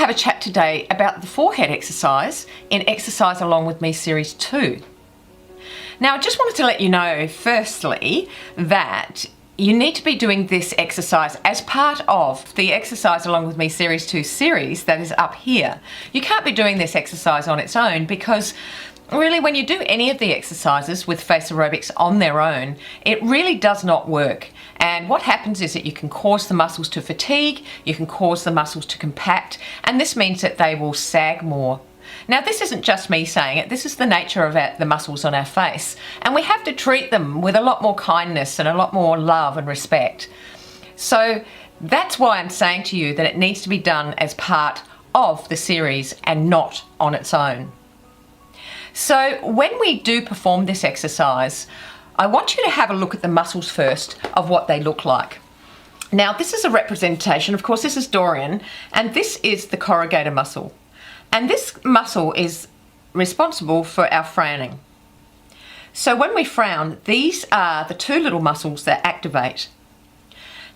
have a chat today about the forehead exercise in Exercise Along With Me Series 2. Now, I just wanted to let you know, firstly, that you need to be doing this exercise as part of the Exercise Along With Me Series 2 series that is up here. You can't be doing this exercise on its own because really when you do any of the exercises with FACEROBICS on their own, it really does not work. And what happens is that you can cause the muscles to fatigue, you can cause the muscles to compact, and this means that they will sag more. Now, this isn't just me saying it, this is the nature of the muscles on our face, and we have to treat them with a lot more kindness and a lot more love and respect. So that's why I'm saying to you that it needs to be done as part of the series and not on its own. So when we do perform this exercise, I want you to have a look at the muscles first of what they look like. Now, this is a representation, of course this is Dorian, and this is the corrugator muscle. And this muscle is responsible for our frowning. So when we frown, these are the two little muscles that activate.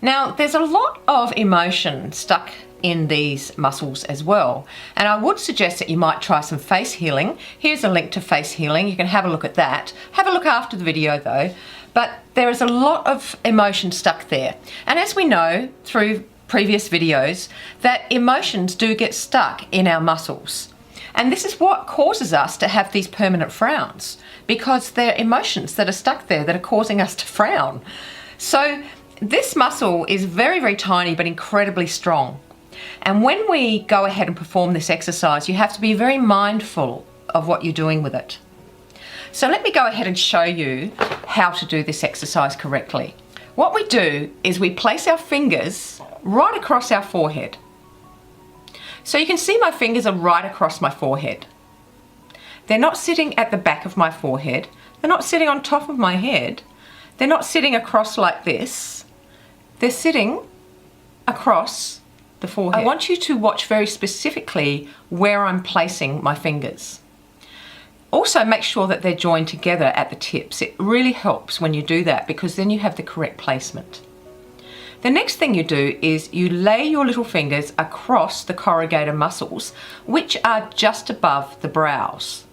Now, there's a lot of emotion stuck in these muscles as well, and I would suggest that you might try some face healing. Here's a link to face healing, you can have a look at that. Have a look after the video though, but there is a lot of emotion stuck there. And as we know through previous videos, that emotions do get stuck in our muscles. And this is what causes us to have these permanent frowns, because they're emotions that are stuck there that are causing us to frown. So this muscle is very, very tiny but incredibly strong. And when we go ahead and perform this exercise, you have to be very mindful of what you're doing with it. So let me go ahead and show you how to do this exercise correctly. What we do is we place our fingers right across our forehead. So you can see my fingers are right across my forehead. They're not sitting at the back of my forehead. They're not sitting on top of my head. They're not sitting across like this. They're sitting across the forehead. I want you to watch very specifically where I'm placing my fingers. Also, make sure that they're joined together at the tips. It really helps when you do that because then you have the correct placement. The next thing you do is you lay your little fingers across the corrugator muscles, which are just above the brows.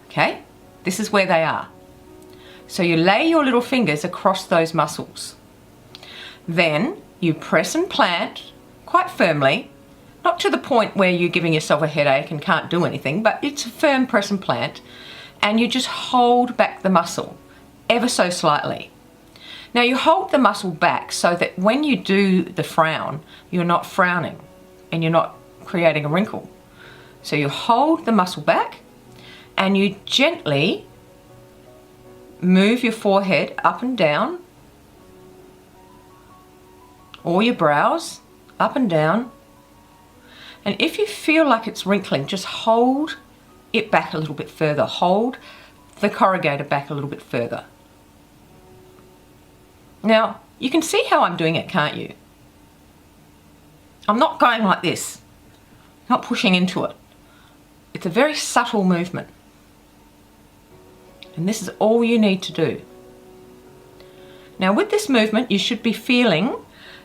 Okay, this is where they are. So you lay your little fingers across those muscles. Then you press and plant quite firmly, not to the point where you're giving yourself a headache and can't do anything, but it's a firm press and plant, and you just hold back the muscle ever so slightly. Now you hold the muscle back so that when you do the frown, you're not frowning and you're not creating a wrinkle. So you hold the muscle back and you gently move your forehead up and down, or your brows up and down. And if you feel like it's wrinkling, just hold it back a little bit further. Hold the corrugator back a little bit further. Now, you can see how I'm doing it, can't you? I'm not going like this, not pushing into it. It's a very subtle movement. And this is all you need to do. Now, with this movement, you should be feeling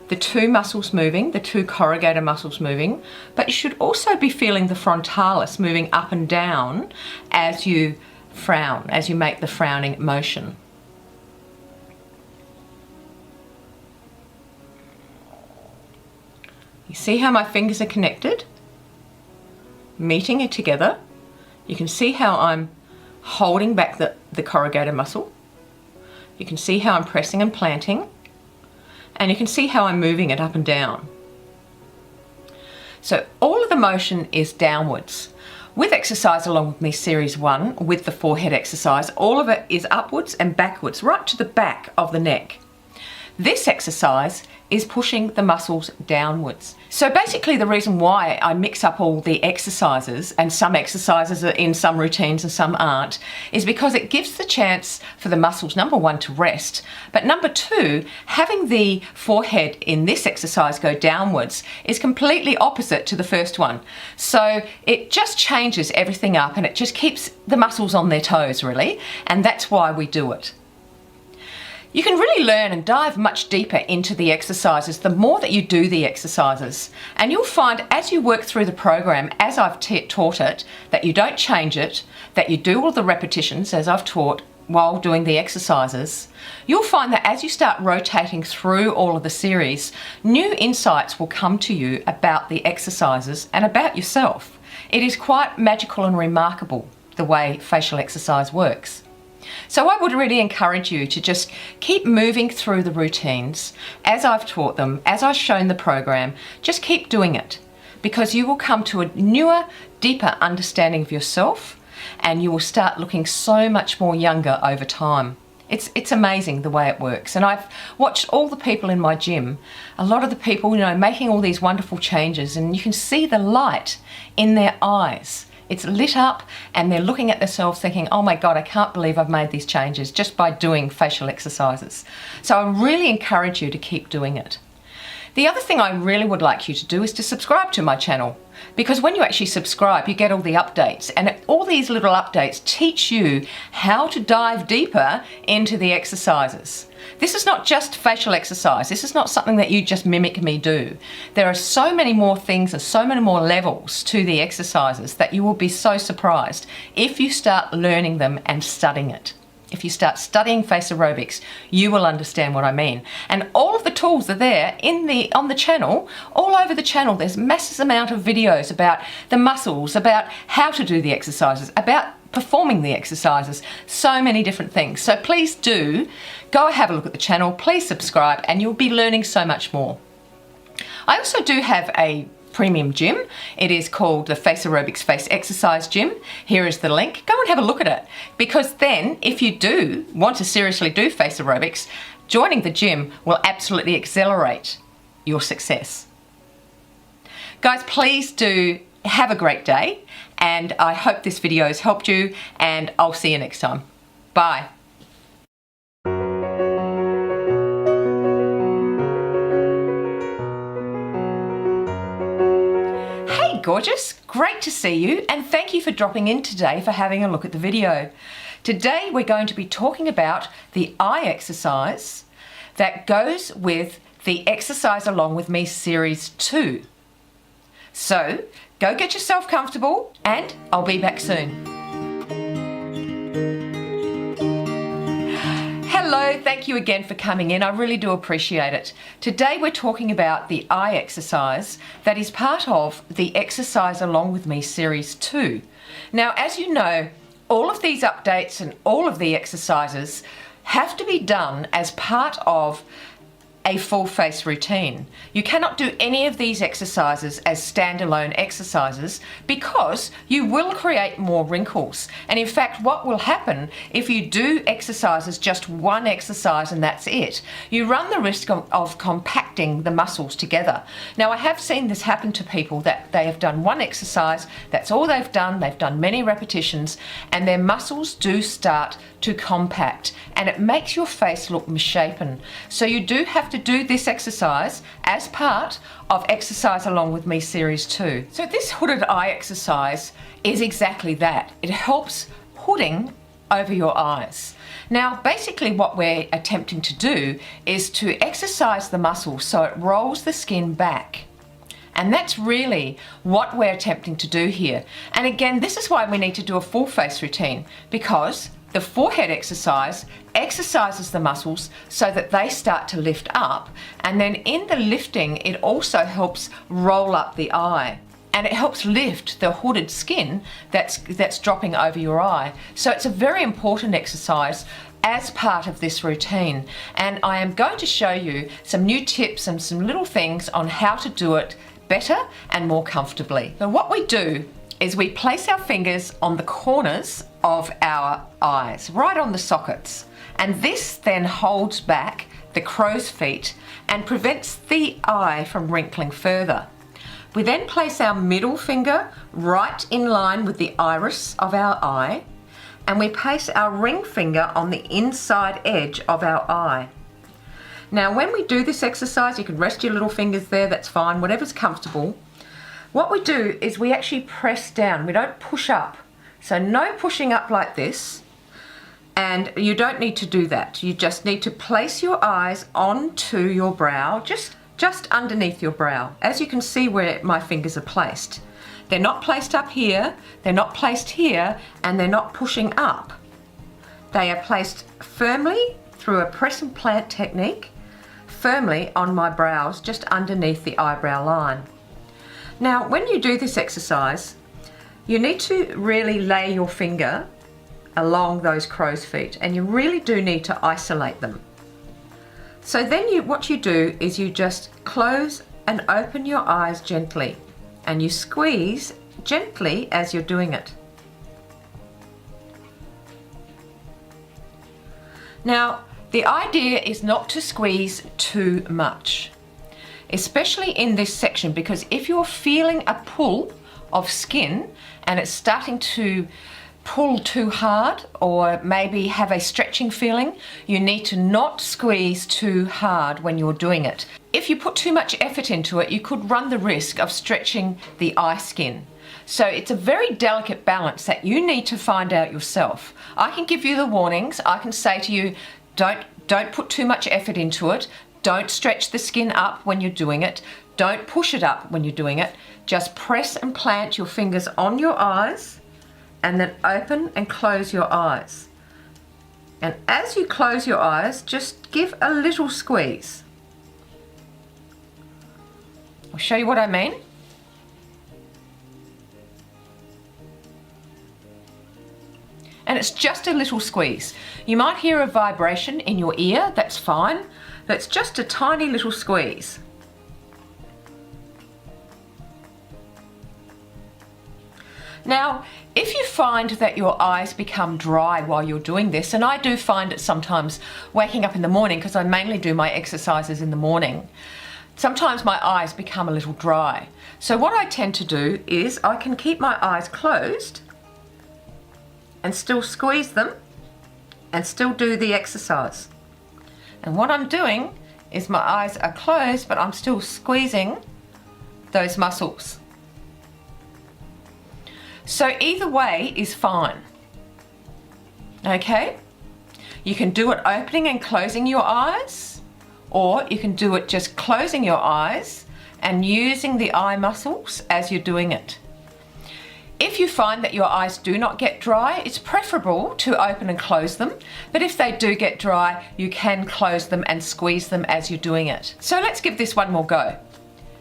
the two muscles moving, the two corrugator muscles moving, but you should also be feeling the frontalis moving up and down as you frown, as you make the frowning motion. You see how my fingers are connected, meeting it together. You can see how I'm holding back the corrugator muscle. You can see how I'm pressing and planting. And you can see how I'm moving it up and down. So all of the motion is downwards. With Exercise Along With Me Series 1, with the forehead exercise, all of it is upwards and backwards, right to the back of the neck. This exercise is pushing the muscles downwards. So basically the reason why I mix up all the exercises, and some exercises are in some routines and some aren't, is because it gives the chance for the muscles, number one, to rest, but number two, having the forehead in this exercise go downwards is completely opposite to the first one. So it just changes everything up and it just keeps the muscles on their toes really, and that's why we do it. You can really learn and dive much deeper into the exercises the more that you do the exercises. And you'll find as you work through the program, as I've taught it, that you don't change it, that you do all the repetitions as I've taught while doing the exercises. You'll find that as you start rotating through all of the series, new insights will come to you about the exercises and about yourself. It is quite magical and remarkable the way facial exercise works. So I would really encourage you to just keep moving through the routines as I've taught them, as I've shown the program. Just keep doing it, because you will come to a newer, deeper understanding of yourself, and you will start looking so much more younger over time. It's amazing the way it works. And I've watched all the people in my gym, a lot of the people, making all these wonderful changes, and you can see the light in their eyes. It's lit up and they're looking at themselves thinking, oh my God, I can't believe I've made these changes just by doing facial exercises. So I really encourage you to keep doing it. The other thing I really would like you to do is to subscribe to my channel, because when you actually subscribe, you get all the updates, and all these little updates teach you how to dive deeper into the exercises. This is not just facial exercise. This is not something that you just mimic me do. There are so many more things and so many more levels to the exercises that you will be so surprised if you start learning them and studying it. If you start studying face aerobics, you will understand what I mean. And all of the tools are there on the channel, all over the channel. There's massive amount of videos about the muscles, about how to do the exercises, about performing the exercises, so many different things. So please do go have a look at the channel, please subscribe, and you'll be learning so much more. I also do have a premium gym. It is called the FACEROBICS Face Exercise Gym. Here is the link. Go and have a look at it, because then if you do want to seriously do face aerobics, joining the gym will absolutely accelerate your success. Guys, please do have a great day, and I hope this video has helped you, and I'll see you next time. Bye. Gorgeous, great to see you, and thank you for dropping in today for having a look at the video. Today we're going to be talking about the eye exercise that goes with the Exercise Along With Me Series 2. So go get yourself comfortable, and I'll be back soon. Hello, thank you again for coming in. I really do appreciate it. Today we're talking about the eye exercise that is part of the Exercise Along With Me Series 2. Now, as you know, all of these updates and all of the exercises have to be done as part of a full face routine. You cannot do any of these exercises as standalone exercises, because you will create more wrinkles. And in fact, what will happen if you do exercises, just one exercise and that's it, you run the risk of compacting the muscles together. Now, I have seen this happen to people that they have done one exercise, that's all they've done many repetitions, and their muscles do start to compact, and it makes your face look misshapen. So you do have to do this exercise as part of Exercise Along With Me Series 2. So this hooded eye exercise is exactly that. It helps hooding over your eyes. Now, basically what we're attempting to do is to exercise the muscles so it rolls the skin back. And that's really what we're attempting to do here. And again, this is why we need to do a full face routine, because the forehead exercise exercises the muscles so that they start to lift up, and then in the lifting it also helps roll up the eye, and it helps lift the hooded skin that's dropping over your eye. So it's a very important exercise as part of this routine, and I am going to show you some new tips and some little things on how to do it better and more comfortably. So what we do is we place our fingers on the corners of our eyes, right on the sockets, and this then holds back the crow's feet and prevents the eye from wrinkling further. We then place our middle finger right in line with the iris of our eye, and we place our ring finger on the inside edge of our eye. Now, when we do this exercise, you can rest your little fingers there, that's fine, whatever's comfortable. What we do is we actually press down, we don't push up. So no pushing up like this. And you don't need to do that. You just need to place your eyes onto your brow, just underneath your brow. As you can see where my fingers are placed. They're not placed up here, they're not placed here, and they're not pushing up. They are placed firmly through a press and plant technique, firmly on my brows, just underneath the eyebrow line. Now, when you do this exercise, you need to really lay your finger along those crow's feet, and you really do need to isolate them. So then what you do is you just close and open your eyes gently, and you squeeze gently as you're doing it. Now, the idea is not to squeeze too much, especially in this section, because if you're feeling a pull of skin and it's starting to pull too hard or maybe have a stretching feeling, you need to not squeeze too hard when you're doing it. If you put too much effort into it, you could run the risk of stretching the eye skin. So it's a very delicate balance that you need to find out yourself. I can give you the warnings. I can say to you, don't put too much effort into it. Don't stretch the skin up when you're doing it. Don't push it up when you're doing it. Just press and plant your fingers on your eyes and then open and close your eyes. And as you close your eyes, just give a little squeeze. I'll show you what I mean. And it's just a little squeeze. You might hear a vibration in your ear, that's fine. That's just a tiny little squeeze. Now, if you find that your eyes become dry while you're doing this, and I do find it sometimes waking up in the morning, because I mainly do my exercises in the morning, sometimes my eyes become a little dry. So what I tend to do is I can keep my eyes closed and still squeeze them and still do the exercise. And what I'm doing is my eyes are closed, but I'm still squeezing those muscles. So either way is fine. Okay? You can do it opening and closing your eyes, or you can do it just closing your eyes and using the eye muscles as you're doing it. If you find that your eyes do not get dry, it's preferable to open and close them, but if they do get dry, you can close them and squeeze them as you're doing it. So let's give this one more go.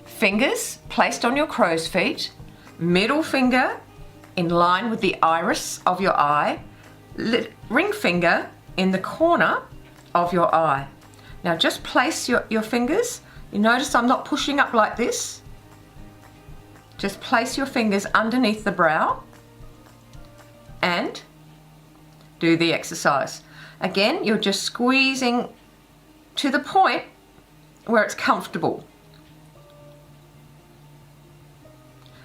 Fingers placed on your crow's feet, middle finger in line with the iris of your eye, ring finger in the corner of your eye. Now just place your fingers. You notice I'm not pushing up like this. Just place your fingers underneath the brow and do the exercise. Again, you're just squeezing to the point where it's comfortable.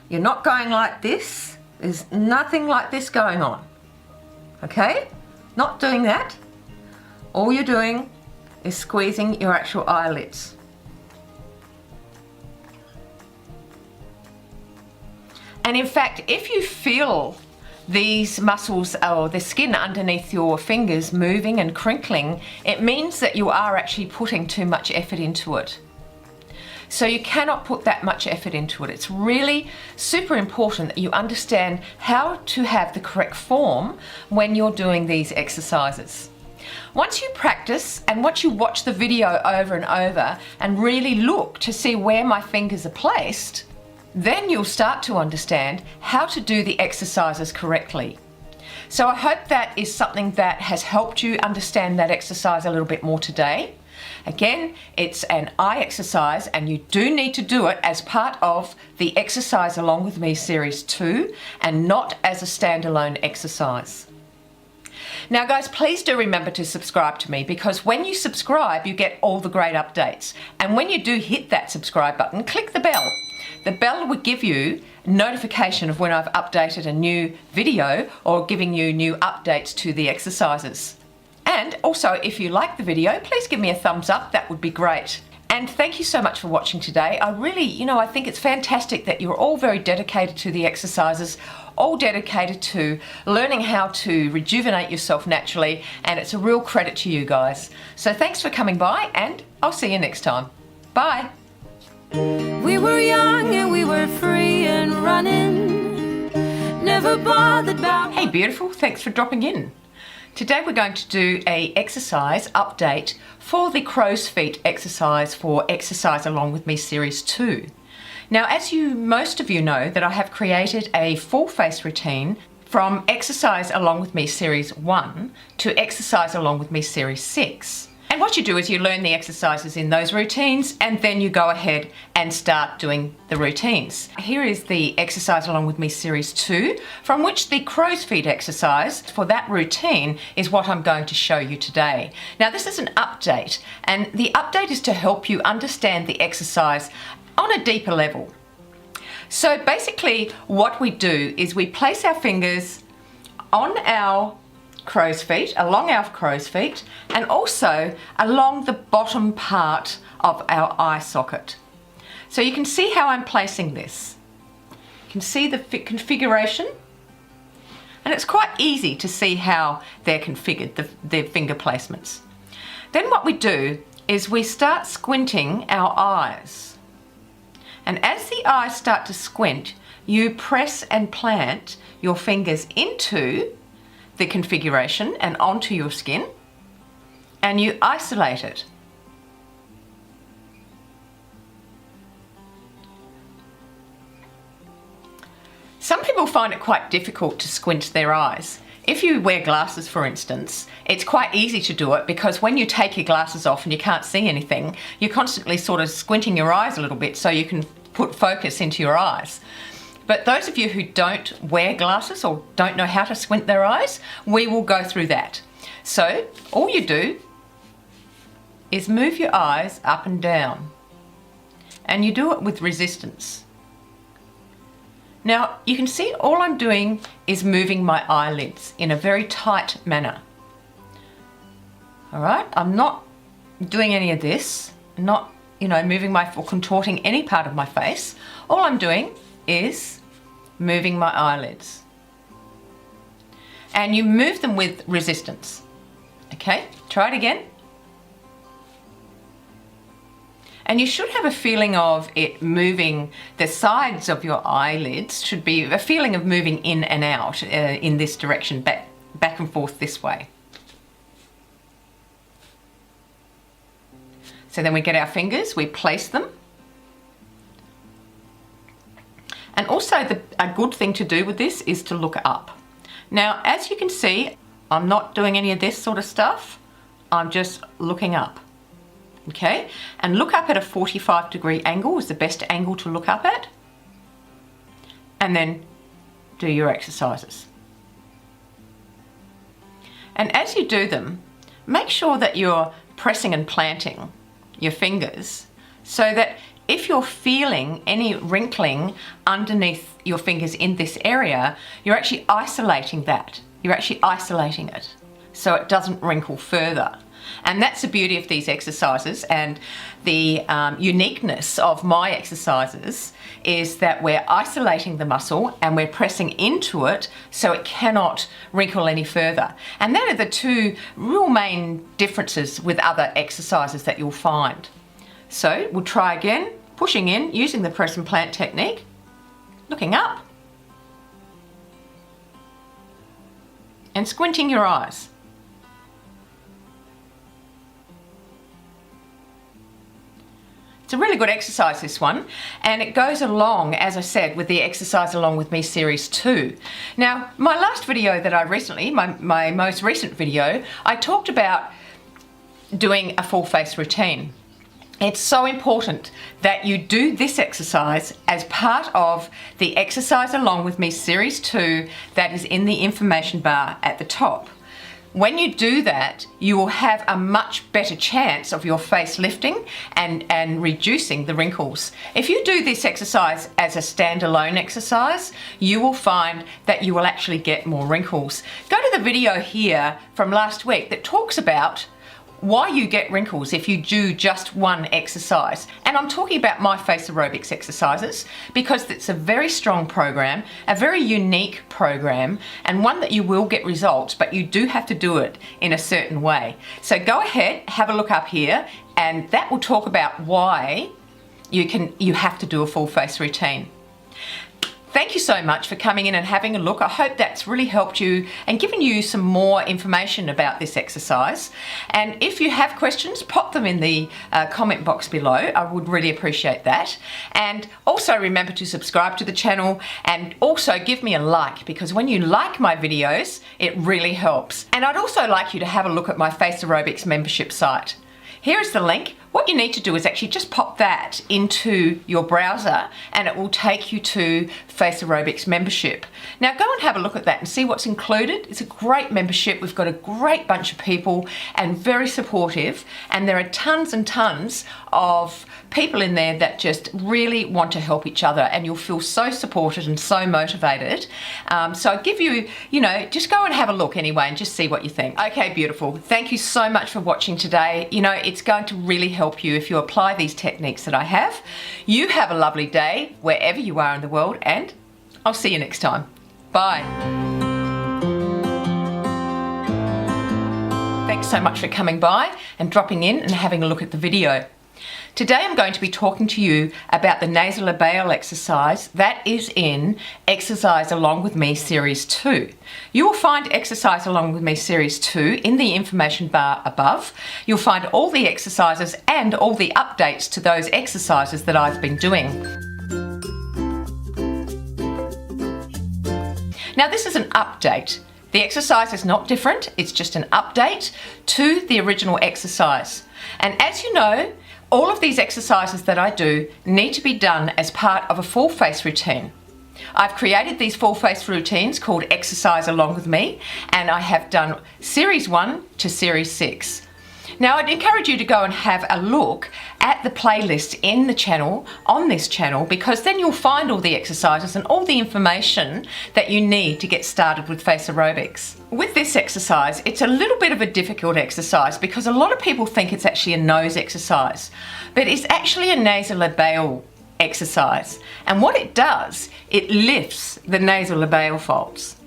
You're not going like this. There's nothing like this going on. Okay? Not doing that. All you're doing is squeezing your actual eyelids. And in fact, if you feel these muscles or the skin underneath your fingers moving and crinkling, it means that you are actually putting too much effort into it. So you cannot put that much effort into it. It's really super important that you understand how to have the correct form when you're doing these exercises. Once you practice and once you watch the video over and over and really look to see where my fingers are placed, then you'll start to understand how to do the exercises correctly. So I hope that is something that has helped you understand that exercise a little bit more today. Again, it's an eye exercise and you do need to do it as part of the Exercise Along With Me Series 2 and not as a standalone exercise. Now guys, please do remember to subscribe to me, because when you subscribe, you get all the great updates. And when you do hit that subscribe button, click the bell. The bell will give you notification of when I've updated a new video or giving you new updates to the exercises. And also, if you like the video, please give me a thumbs up, that would be great. And thank you so much for watching today. I really, I think it's fantastic that you're all very dedicated to the exercises, all dedicated to learning how to rejuvenate yourself naturally, and it's a real credit to you guys. So thanks for coming by, and I'll see you next time. Bye. We were young and we were free and running, never bothered about... Hey beautiful, thanks for dropping in. Today we're going to do a exercise update for the crow's feet exercise for Exercise Along With Me Series 2. Now, as most of you know, that I have created a full face routine from Exercise Along With Me Series 1 to Exercise Along With Me Series 6. And what you do is you learn the exercises in those routines, and then you go ahead and start doing the routines. Here is the Exercise Along With Me Series 2, from which the crow's feet exercise for that routine is what I'm going to show you today. Now, this is an update, and the update is to help you understand the exercise on a deeper level. So basically what we do is we place our fingers on our crow's feet, along our crow's feet, and also along the bottom part of our eye socket. So you can see how I'm placing this. You can see the configuration, and it's quite easy to see how they're configured, the finger placements. Then what we do is we start squinting our eyes. And as the eyes start to squint, you press and plant your fingers into the configuration and onto your skin, and you isolate it. Some people find it quite difficult to squint their eyes. If you wear glasses, for instance, it's quite easy to do it because when you take your glasses off and you can't see anything, you're constantly sort of squinting your eyes a little bit so you can put focus into your eyes. But those of you who don't wear glasses or don't know how to squint their eyes, we will go through that. So all you do is move your eyes up and down, and you do it with resistance. Now you can see all I'm doing is moving my eyelids in a very tight manner. All right, I'm not doing any of this, not, moving or contorting any part of my face. All I'm doing is moving my eyelids, and you move them with resistance. Okay, try it again, and you should have a feeling of it moving. The sides of your eyelids should be a feeling of moving in and out in this direction, back and forth this way. So then we get our fingers, we place them. And also a good thing to do with this is to look up. Now, as you can see, I'm not doing any of this sort of stuff. I'm just looking up, okay? And look up at a 45-degree angle is the best angle to look up at. And then do your exercises. And as you do them, make sure that you're pressing and planting your fingers so that if you're feeling any wrinkling underneath your fingers in this area, you're actually isolating that. You're actually isolating it so it doesn't wrinkle further. And that's the beauty of these exercises, and the uniqueness of my exercises is that we're isolating the muscle and we're pressing into it so it cannot wrinkle any further. And that are the two real main differences with other exercises that you'll find. So we'll try again, pushing in, using the press and plant technique, looking up, and squinting your eyes. It's a really good exercise, this one, and it goes along, as I said, with the Exercise Along With Me Series 2. Now, my last video that I recently, my most recent video, I talked about doing a full face routine. It's so important that you do this exercise as part of the Exercise Along With Me Series 2 that is in the information bar at the top. When you do that, you will have a much better chance of your face lifting and reducing the wrinkles. If you do this exercise as a standalone exercise, you will find that you will actually get more wrinkles. Go to the video here from last week that talks about why you get wrinkles if you do just one exercise. And I'm talking about my FACEROBICS exercises because it's a very strong program, a very unique program, and one that you will get results, but you do have to do it in a certain way. So go ahead, have a look up here, and that will talk about why you have to do a full face routine. Thank you so much for coming in and having a look. I hope that's really helped you and given you some more information about this exercise. And if you have questions, pop them in the comment box below. I would really appreciate that. And also remember to subscribe to the channel and also give me a like, because when you like my videos, it really helps. And I'd also like you to have a look at my FACEROBICS membership site. Here is the link. What you need to do is actually just pop that into your browser and it will take you to FACEROBICS membership. Now go and have a look at that and see what's included. It's a great membership. We've got a great bunch of people and very supportive, and there are tons and tons of people in there that just really want to help each other, and you'll feel so supported and so motivated. So I give you, just go and have a look anyway and just see what you think. Okay, beautiful. Thank you so much for watching today. It's going to really help you if you apply these techniques that I have. You have a lovely day wherever you are in the world, and I'll see you next time. Bye. Thanks so much for coming by and dropping in and having a look at the video. Today I'm going to be talking to you about the Nasolabial exercise that is in Exercise Along With Me Series 2. You will find Exercise Along With Me Series 2 in the information bar above. You'll find all the exercises and all the updates to those exercises that I've been doing. Now this is an update. The exercise is not different, it's just an update to the original exercise. And as you know, all of these exercises that I do need to be done as part of a full face routine. I've created these full face routines called Exercise Along With Me, and I have done Series 1 to Series 6. Now I'd encourage you to go and have a look at the playlist in the channel, on this channel, because then you'll find all the exercises and all the information that you need to get started with FACEROBICS. With this exercise, it's a little bit of a difficult exercise because a lot of people think it's actually a nose exercise, but it's actually a nasolabial exercise. And what it does, it lifts the nasolabial folds.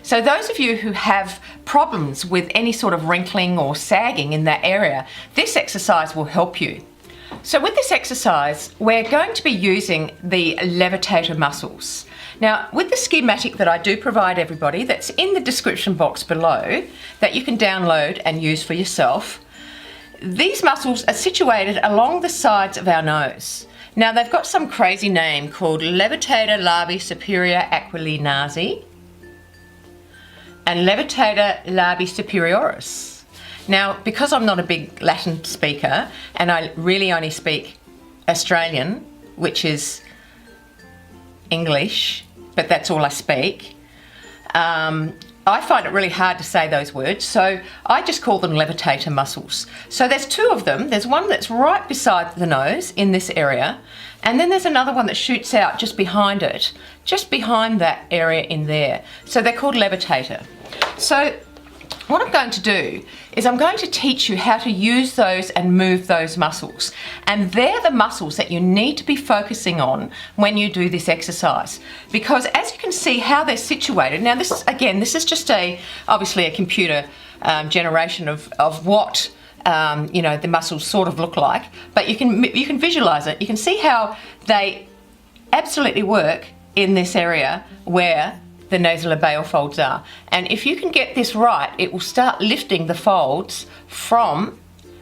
So those of you who have problems with any sort of wrinkling or sagging in that area, this exercise will help you. So with this exercise, we're going to be using the levitator muscles. Now, with the schematic that I do provide everybody, that's in the description box below, that you can download and use for yourself, these muscles are situated along the sides of our nose. Now, they've got some crazy name called levitator labii superior aquilinae and levitator labii superioris. Now, because I'm not a big Latin speaker and I really only speak Australian, which is English, but that's all I speak, I find it really hard to say those words, so I just call them levitator muscles. So there's two of them. There's one that's right beside the nose in this area, and then there's another one that shoots out just behind it, just behind that area in there. So they're called levitator. So what I'm going to do is I'm going to teach you how to use those and move those muscles. And they're the muscles that you need to be focusing on when you do this exercise. Because as you can see how they're situated, now this is just obviously a computer generation of what the muscles sort of look like, but you can visualize it. You can see how they absolutely work in this area where the nasolabial folds are. And if you can get this right, it will start lifting the folds from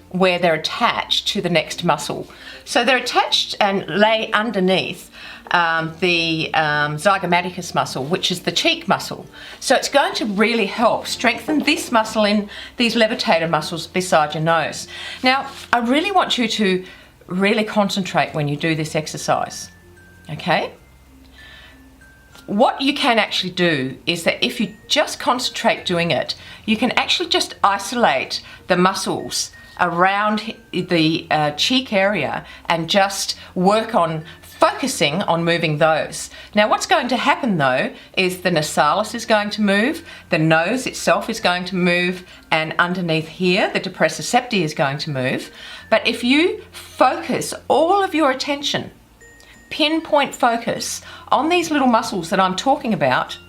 where they're attached to the next muscle. So they're attached and lay underneath the zygomaticus muscle, which is the cheek muscle. So it's going to really help strengthen this muscle in these levitator muscles beside your nose. Now, I really want you to really concentrate when you do this exercise, okay? What you can actually do is that if you just concentrate doing it, you can actually just isolate the muscles around the cheek area and just work on focusing on moving those. Now what's going to happen though is the nasalis is going to move, the nose itself is going to move, and underneath here the depressor septi is going to move. But if you focus all of your attention, pinpoint focus on these little muscles that I'm talking about,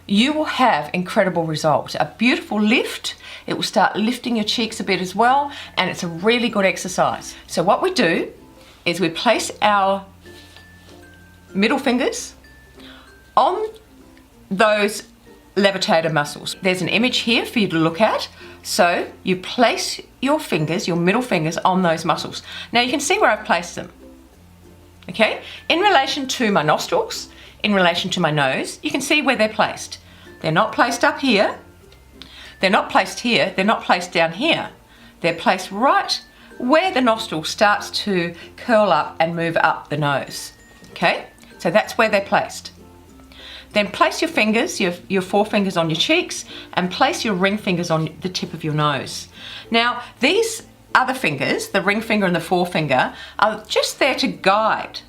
you will have incredible results. A beautiful lift. It will start lifting your cheeks a bit as well, and it's a really good exercise. So what we do is we place our middle fingers on those levitator muscles. There's an image here for you to look at. So you place your fingers, your middle fingers, on those muscles. Now you can see where I've placed them. Okay, in relation to my nostrils, in relation to my nose, you can see where they're placed. They're not placed up here, they're not placed here, they're not placed down here. They're placed right where the nostril starts to curl up and move up the nose. Okay, so that's where they're placed. Then place your fingers, your forefingers on your cheeks, and place your ring fingers on the tip of your nose. Now, these other fingers, the ring finger and the forefinger, are just there to guide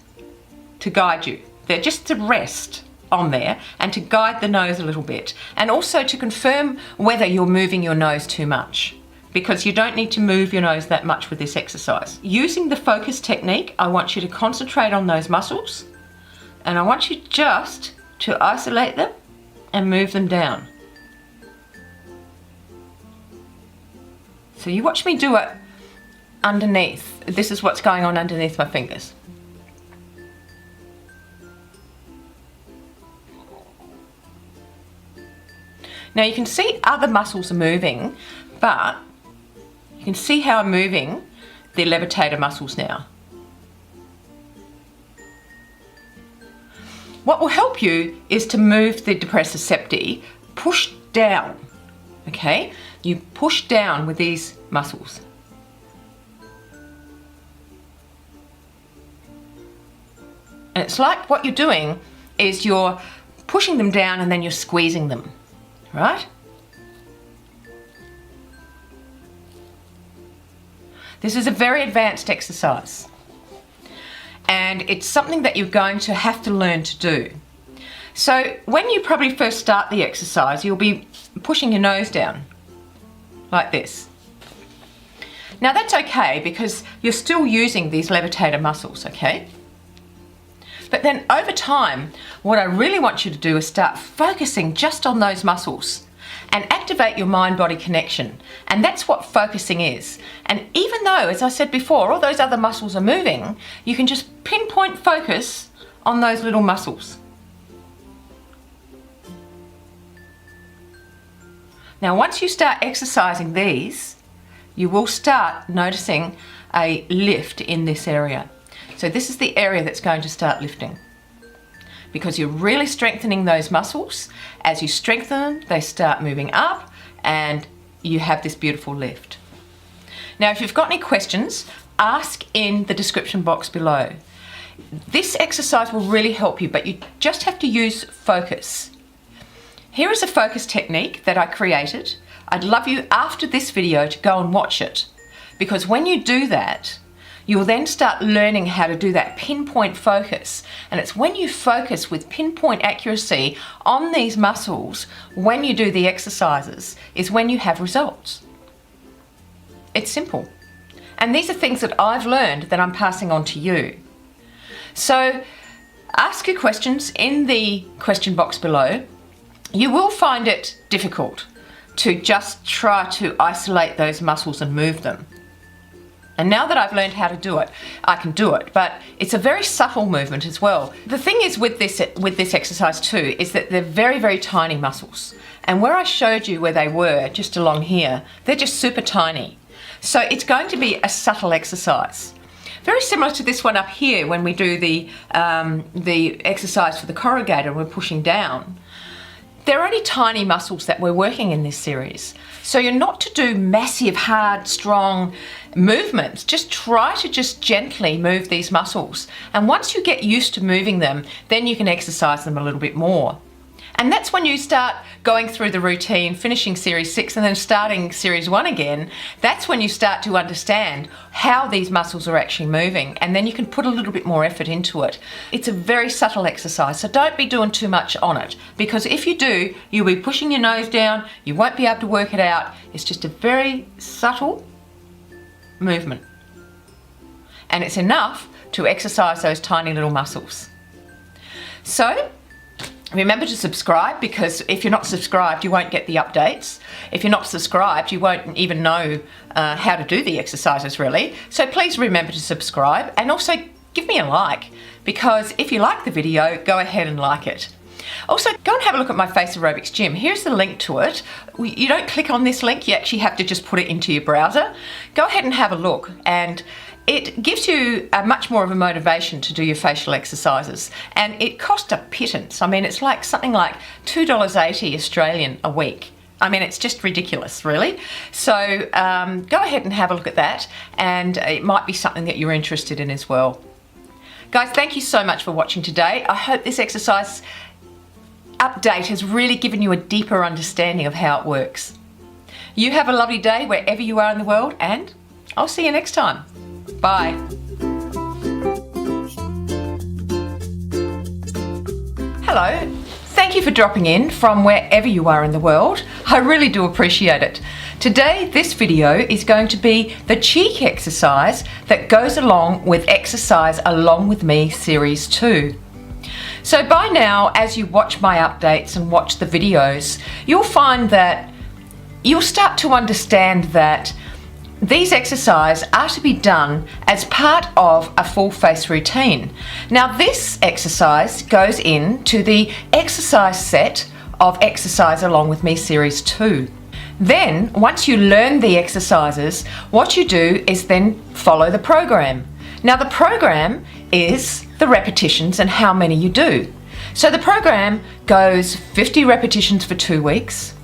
you. They're just to rest on there and to guide the nose a little bit, and also to confirm whether you're moving your nose too much, because you don't need to move your nose that much with this exercise. Using the focus technique, I want you to concentrate on those muscles, and I want you just to isolate them and move them down. So you watch me do it underneath. This is what's going on underneath my fingers. Now you can see other muscles are moving, but you can see how I'm moving the levitator muscles now. What will help you is to move the depressor septi, push down, okay? You push down with these muscles. And it's like what you're doing is you're pushing them down and then you're squeezing them, right? This is a very advanced exercise, and it's something that you're going to have to learn to do. So when you probably first start the exercise, you'll be pushing your nose down like this. Now that's okay because you're still using these levitator muscles, okay? But then over time, what I really want you to do is start focusing just on those muscles and activate your mind-body connection. And that's what focusing is. And even though, as I said before, all those other muscles are moving, you can just pinpoint focus on those little muscles. Now, once you start exercising these, you will start noticing a lift in this area. So this is the area that's going to start lifting, because you're really strengthening those muscles. As you strengthen them, they start moving up and you have this beautiful lift. Now, if you've got any questions, ask in the description box below. This exercise will really help you, but you just have to use focus. Here is a focus technique that I created. I'd love you after this video to go and watch it, because when you do that, you'll then start learning how to do that pinpoint focus. And it's when you focus with pinpoint accuracy on these muscles, when you do the exercises, is when you have results. It's simple. And these are things that I've learned that I'm passing on to you. So ask your questions in the question box below. You will find it difficult to just try to isolate those muscles and move them. And now that I've learned how to do it, I can do it, but it's a very subtle movement as well. The thing is with this exercise too, is that they're very, very tiny muscles. And where I showed you where they were, just along here, they're just super tiny. So it's going to be a subtle exercise. Very similar to this one up here when we do the exercise for the corrugator, we're pushing down. They're only tiny muscles that we're working in this series. So you're not to do massive, hard, strong movements. Just try to just gently move these muscles. And once you get used to moving them, then you can exercise them a little bit more. And that's when you start going through the routine, finishing series 6 and then starting series 1 again. That's when you start to understand how these muscles are actually moving, and then you can put a little bit more effort into it. It's a very subtle exercise, so don't be doing too much on it, because if you do, you'll be pushing your nose down, you won't be able to work it out. It's just a very subtle movement, and it's enough to exercise those tiny little muscles. So remember to subscribe, because if you're not subscribed, you won't get the updates. If you're not subscribed, you won't even know how to do the exercises really. So please remember to subscribe, and also give me a like, because if you like the video, go ahead and like it. Also, go and have a look at my FACEROBICS gym. Here's the link to it. You don't click on this link, you actually have to just put it into your browser. Go ahead and have a look, and it gives you much more of a motivation to do your facial exercises, and it costs a pittance. I mean, it's like something like $2.80 Australian a week. I mean, it's just ridiculous, really. So go ahead and have a look at that, and it might be something that you're interested in as well. Guys, thank you so much for watching today. I hope this exercise update has really given you a deeper understanding of how it works. You have a lovely day wherever you are in the world, and I'll see you next time. Bye. Hello. Thank you for dropping in from wherever you are in the world. I really do appreciate it. Today, this video is going to be the cheek exercise that goes along with Exercise Along With Me Series 2. So by now, as you watch my updates and watch the videos, you'll find that you'll start to understand that these exercises are to be done as part of a full face routine. Now, this exercise goes into the exercise set of Exercise Along With Me Series 2. Then, once you learn the exercises, what you do is then follow the program. Now, the program is the repetitions and how many you do. So the program goes 50 repetitions for 2 weeks,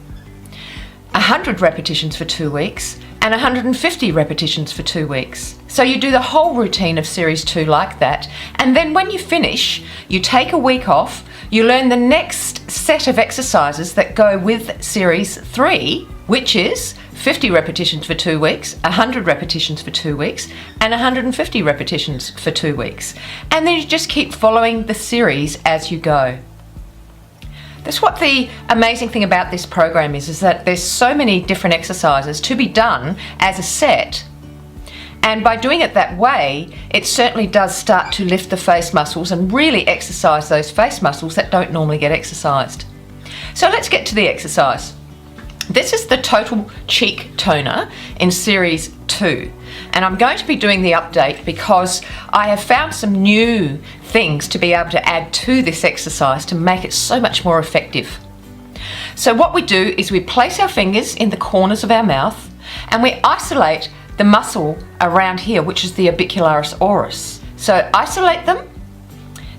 100 repetitions for 2 weeks, and 150 repetitions for 2 weeks. So you do the whole routine of series 2 like that, and then when you finish, you take a week off, you learn the next set of exercises that go with series 3, which is 50 repetitions for 2 weeks, 100 repetitions for 2 weeks, and 150 repetitions for 2 weeks. And then you just keep following the series as you go. That's what the amazing thing about this program is that there's so many different exercises to be done as a set. And by doing it that way, it certainly does start to lift the face muscles and really exercise those face muscles that don't normally get exercised. So let's get to the exercise. This is the total cheek toner in series 2, and I'm going to be doing the update because I have found some new things to be able to add to this exercise to make it so much more effective. So what we do is we place our fingers in the corners of our mouth and we isolate the muscle around here, which is the orbicularis oris. So isolate them,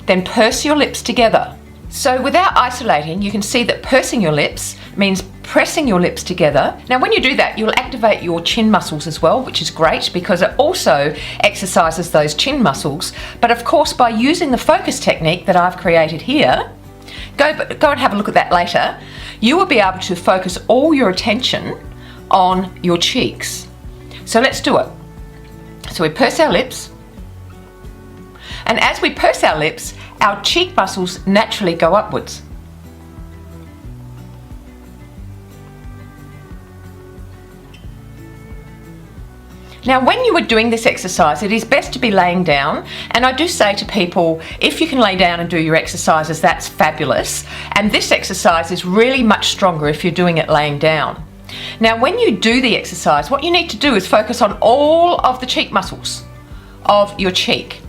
then purse your lips together. So without isolating, you can see that pursing your lips means pressing your lips together. Now when you do that, you'll activate your chin muscles as well, which is great because it also exercises those chin muscles. But of course, by using the focus technique that I've created here, go and have a look at that later, you will be able to focus all your attention on your cheeks. So let's do it. So we purse our lips, and as we purse our lips, our cheek muscles naturally go upwards. Now, when you are doing this exercise, it is best to be laying down, and I do say to people, if you can lay down and do your exercises, that's fabulous, and this exercise is really much stronger if you're doing it laying down. Now, when you do the exercise, what you need to do is focus on all of the cheek muscles of your cheek.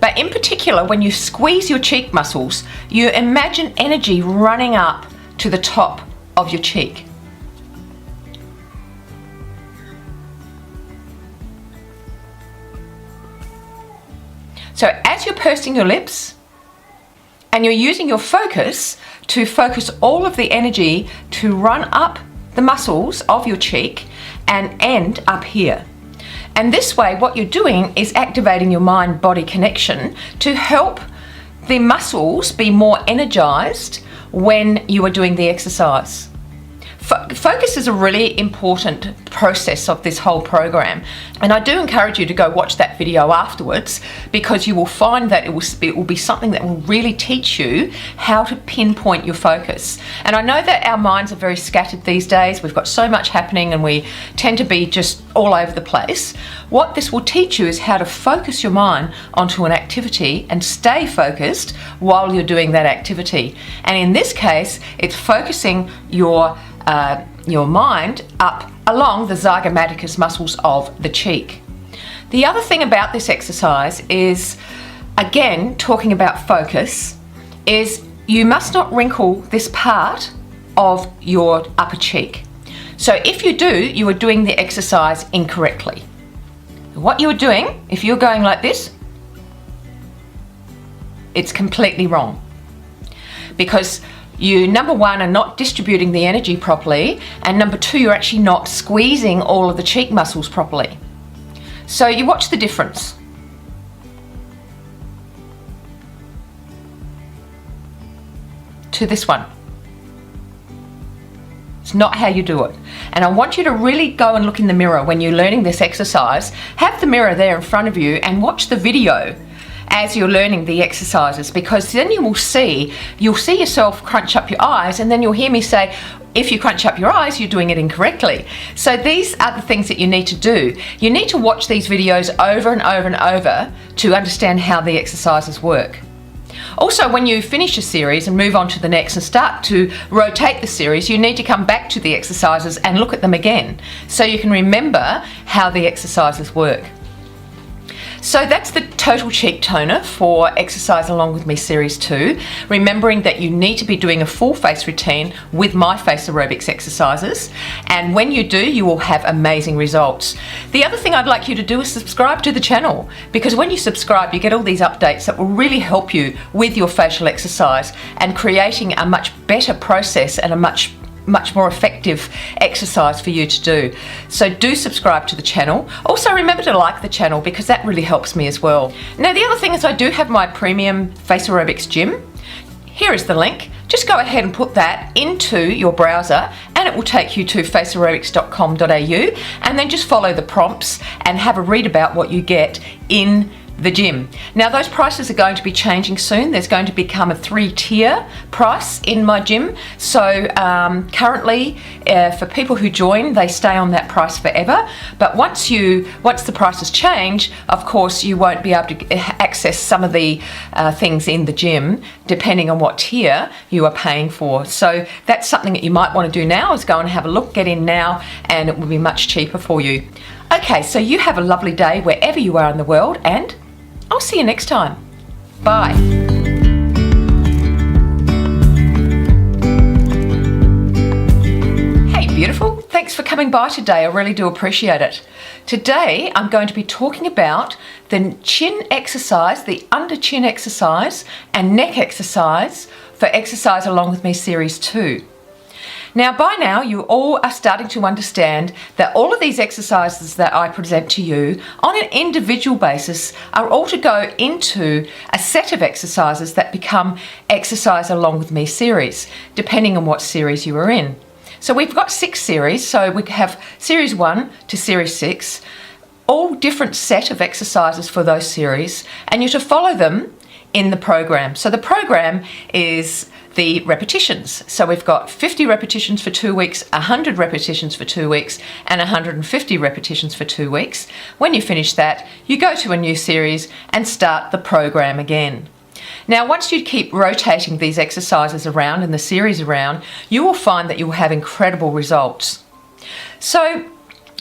But in particular, when you squeeze your cheek muscles, you imagine energy running up to the top of your cheek. So as you're pursing your lips and you're using your focus to focus all of the energy to run up the muscles of your cheek and end up here. And this way, what you're doing is activating your mind-body connection to help the muscles be more energized when you are doing the exercise. Focus is a really important process of this whole program, and I do encourage you to go watch that video afterwards, because you will find that it will be something that will really teach you how to pinpoint your focus. And I know that our minds are very scattered these days. We've got so much happening and we tend to be just all over the place. What this will teach you is how to focus your mind onto an activity and stay focused while you're doing that activity. And in this case, it's focusing your mind up along the zygomaticus muscles of the cheek. The other thing about this exercise is, again, talking about focus, is you must not wrinkle this part of your upper cheek. So if you do, you are doing the exercise incorrectly. What you are doing, if you're going like this, it's completely wrong. Because you, number one, are not distributing the energy properly, and number two, you're actually not squeezing all of the cheek muscles properly. So you watch the difference. To this one. It's not how you do it. And I want you to really go and look in the mirror when you're learning this exercise. Have the mirror there in front of you and watch the video as you're learning the exercises, because then you'll see yourself crunch up your eyes, and then you'll hear me say, if you crunch up your eyes, you're doing it incorrectly. So these are the things that you need to do. You need to watch these videos over and over and over to understand how the exercises work. Also, when you finish a series and move on to the next and start to rotate the series, you need to come back to the exercises and look at them again so you can remember how the exercises work. So that's the total cheek toner for Exercise Along With Me Series 2, remembering that you need to be doing a full face routine with my FACEROBICS exercises, and when you do, you will have amazing results. The other thing I'd like you to do is subscribe to the channel, because when you subscribe, you get all these updates that will really help you with your facial exercise and creating a much better process and a much more effective exercise for you to do. So do subscribe to the channel. Also remember to like the channel, because that really helps me as well. Now the other thing is, I do have my premium FACEROBICS gym. Here is the link. Just go ahead and put that into your browser and it will take you to facerobics.com.au, and then just follow the prompts and have a read about what you get in the gym. Now those prices are going to be changing soon. There's going to become a 3-tier price in my gym. So currently for people who join, they stay on that price forever. But once the prices change, of course you won't be able to access some of the things in the gym depending on what tier you are paying for. So that's something that you might want to do now, is go and have a look, get in now, and it will be much cheaper for you. Okay, so you have a lovely day wherever you are in the world, and I'll see you next time. Bye. Hey beautiful, thanks for coming by today. I really do appreciate it. Today I'm going to be talking about the chin exercise, the under chin exercise and neck exercise for Exercise Along With Me Series 2. Now by now you all are starting to understand that all of these exercises that I present to you on an individual basis are all to go into a set of exercises that become Exercise Along With Me series, depending on what series you are in. So we've got 6 series, so we have series 1 to series 6, all different set of exercises for those series, and you're to follow them in the program. So the program is the repetitions. So we've got 50 repetitions for 2 weeks, 100 repetitions for 2 weeks, and 150 repetitions for 2 weeks. When you finish that, you go to a new series and start the program again. Now, once you keep rotating these exercises around and the series around, you will find that you will have incredible results. So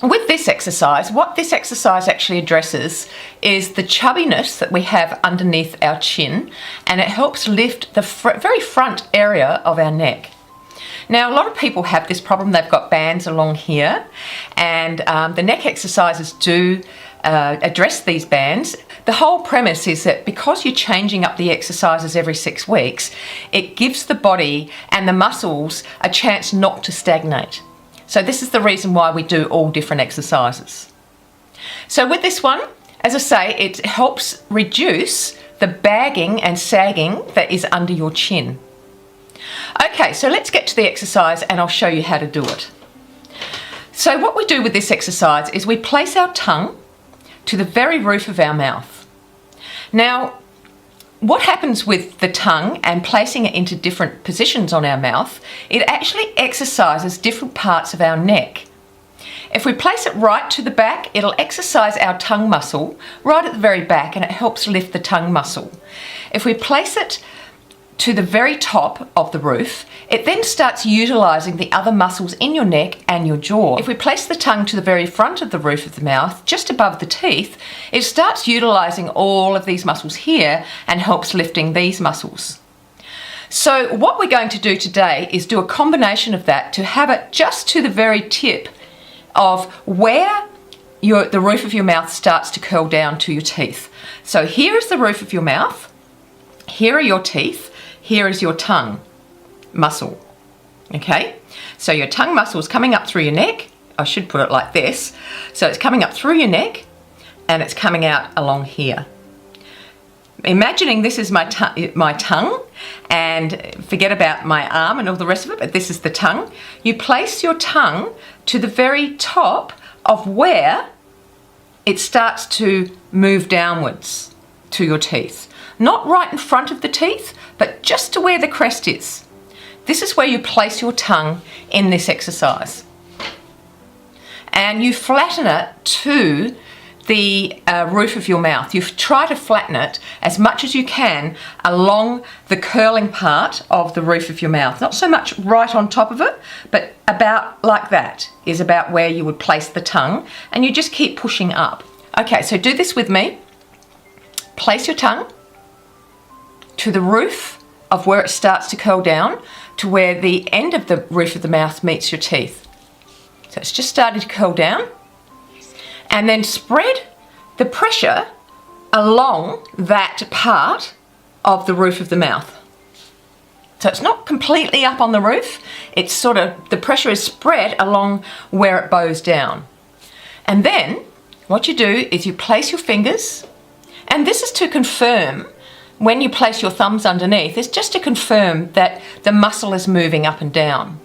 with this exercise, what this exercise actually addresses is the chubbiness that we have underneath our chin, and it helps lift the very front area of our neck. Now, a lot of people have this problem. They've got bands along here, and the neck exercises do address these bands. The whole premise is that because you're changing up the exercises every 6 weeks, it gives the body and the muscles a chance not to stagnate. So this is the reason why we do all different exercises. So with this one, as I say, it helps reduce the bagging and sagging that is under your chin. Okay, so let's get to the exercise and I'll show you how to do it. So what we do with this exercise is we place our tongue to the very roof of our mouth. Now, what happens with the tongue and placing it into different positions on our mouth, it actually exercises different parts of our neck. If we place it right to the back, it'll exercise our tongue muscle right at the very back and it helps lift the tongue muscle. If we place it to the very top of the roof, it then starts utilising the other muscles in your neck and your jaw. If we place the tongue to the very front of the roof of the mouth, just above the teeth, it starts utilising all of these muscles here and helps lifting these muscles. So what we're going to do today is do a combination of that to have it just to the very tip of where the roof of your mouth starts to curl down to your teeth. So here is the roof of your mouth, here are your teeth, here is your tongue muscle, okay? So your tongue muscle is coming up through your neck. I should put it like this. So it's coming up through your neck and it's coming out along here. Imagining this is my tongue, and forget about my arm and all the rest of it, but this is the tongue. You place your tongue to the very top of where it starts to move downwards to your teeth. Not right in front of the teeth, but just to where the crest is. This is where you place your tongue in this exercise. And you flatten it to the roof of your mouth. You try to flatten it as much as you can along the curling part of the roof of your mouth. Not so much right on top of it, but about like that is about where you would place the tongue, and you just keep pushing up. Okay, so do this with me. Place your tongue to the roof of where it starts to curl down to where the end of the roof of the mouth meets your teeth. So it's just starting to curl down. And then spread the pressure along that part of the roof of the mouth. So it's not completely up on the roof, it's sort of, the pressure is spread along where it bows down. And then what you do is you place your fingers, and this is to confirm, when you place your thumbs underneath, it's just to confirm that the muscle is moving up and down.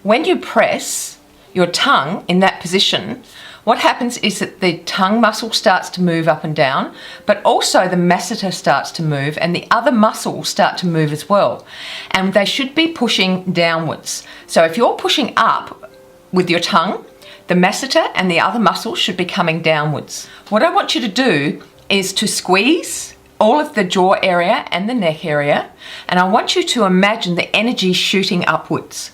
When you press your tongue in that position, what happens is that the tongue muscle starts to move up and down, but also the masseter starts to move and the other muscles start to move as well. And they should be pushing downwards. So if you're pushing up with your tongue, the masseter and the other muscles should be coming downwards. What I want you to do is to squeeze all of the jaw area and the neck area, and I want you to imagine the energy shooting upwards.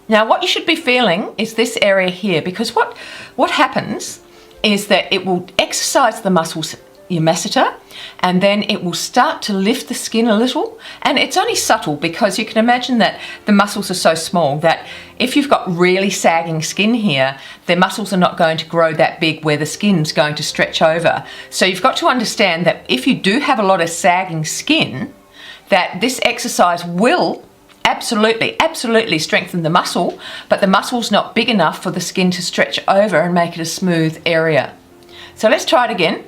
Now what you should be feeling is this area here, because what happens is that it will exercise the muscles, your masseter, and then it will start to lift the skin a little. And it's only subtle, because you can imagine that the muscles are so small that if you've got really sagging skin here, the muscles are not going to grow that big where the skin's going to stretch over. So you've got to understand that if you do have a lot of sagging skin, that this exercise will absolutely strengthen the muscle, but the muscle's not big enough for the skin to stretch over and make it a smooth area. So let's try it again.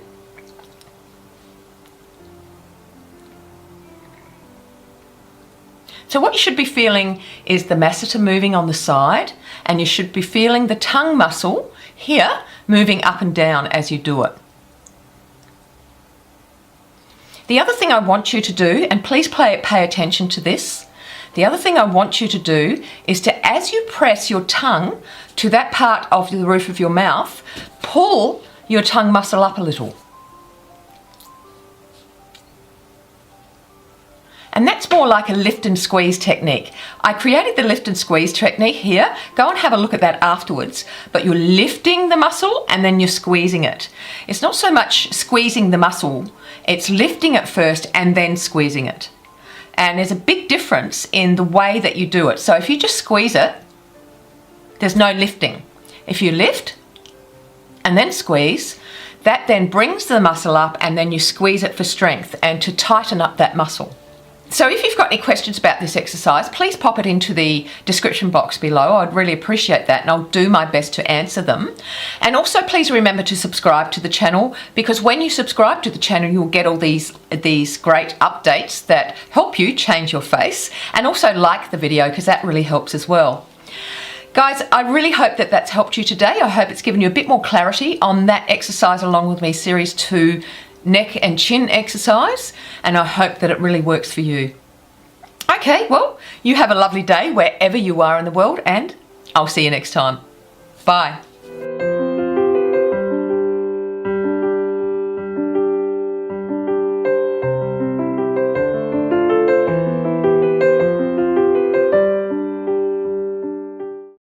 So what you should be feeling is the masseter moving on the side, and you should be feeling the tongue muscle here moving up and down as you do it. The other thing I want you to do, and please pay attention to this, the other thing I want you to do is to, as you press your tongue to that part of the roof of your mouth, pull your tongue muscle up a little. And that's more like a lift and squeeze technique. I created the lift and squeeze technique here. Go and have a look at that afterwards. But you're lifting the muscle and then you're squeezing it. It's not so much squeezing the muscle, it's lifting it first and then squeezing it. And there's a big difference in the way that you do it. So if you just squeeze it, there's no lifting. If you lift and then squeeze, that then brings the muscle up, and then you squeeze it for strength and to tighten up that muscle. So if you've got any questions about this exercise, please pop it into the description box below. I'd really appreciate that, and I'll do my best to answer them. And also please remember to subscribe to the channel, because when you subscribe to the channel, you'll get all these great updates that help you change your face. And also like the video, because that really helps as well. Guys, I really hope that that's helped you today. I hope it's given you a bit more clarity on that exercise along with me, series 2, neck and chin exercise, and I hope that it really works for you. Okay, well, you have a lovely day wherever you are in the world, and I'll see you next time. Bye.